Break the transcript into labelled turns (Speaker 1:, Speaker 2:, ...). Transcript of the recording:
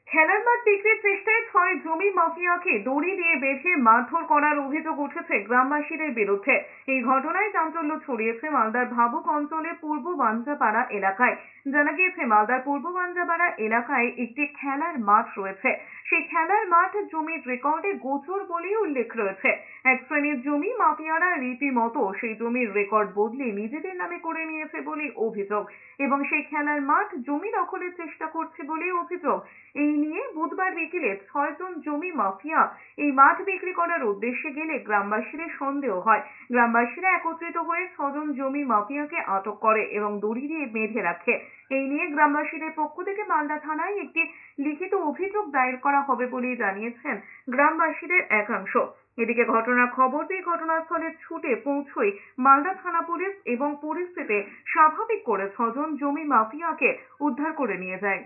Speaker 1: খেলার মাঠ বিক্রির চেষ্টায় 6 জমি মাফিয়াকে দড়ি দিয়ে বেঁধে মারধর করার অভিযোগ উঠেছে গ্রামবাসীদের বিরুদ্ধে। এই ঘটনায় চাঞ্চল্য ছড়িয়েছে মালদার ভাবুক অঞ্চলে পূর্ব বাঞ্জাপাড়া এলাকায়। জানা গিয়েছে মালদার পূর্ব বাঞ্জাপাড়া এলাকায় একটি খেলার মাঠ রয়েছে। সেই খেলার মাঠ জমির রেকর্ডে গোচর বলেই উল্লেখ রয়েছে। এক শ্রেণীর জমি মাফিয়ারা রীতিমতো সেই জমির রেকর্ড বদলে নিজেদের নামে করে নিয়েছে বলে অভিযোগ এবং সেই খেলার মাঠ জমি দখলের চেষ্টা করছে বলে অভিযোগ। এই নিয়ে বুধবার বিকেলে 6 জন জমি মাফিয়া এই মাঠ বিক্রি করার উদ্দেশ্যে গেলে গ্রামবাসীদের সন্দেহ হয়। গ্রামবাসীরা একত্রিত হয়ে 6 জন জমি মাফিয়াকে আটক করে এবং দড়ি দিয়ে বেঁধে রাখে। এই নিয়ে গ্রামবাসীদের পক্ষ থেকে মালদা থানায় একটি লিখিত অভিযোগ দায়ের করা হবে বলে জানিয়েছেন গ্রামবাসীদের একাংশ। এদিকে ঘটনার খবর পেয়ে ঘটনাস্থলে ছুটে পৌঁছয় মালদা থানা পুলিশ এবং পরিস্থিতি স্বাভাবিক করে 6 জন জমি মাফিয়াকে উদ্ধার করে নিয়ে যায়।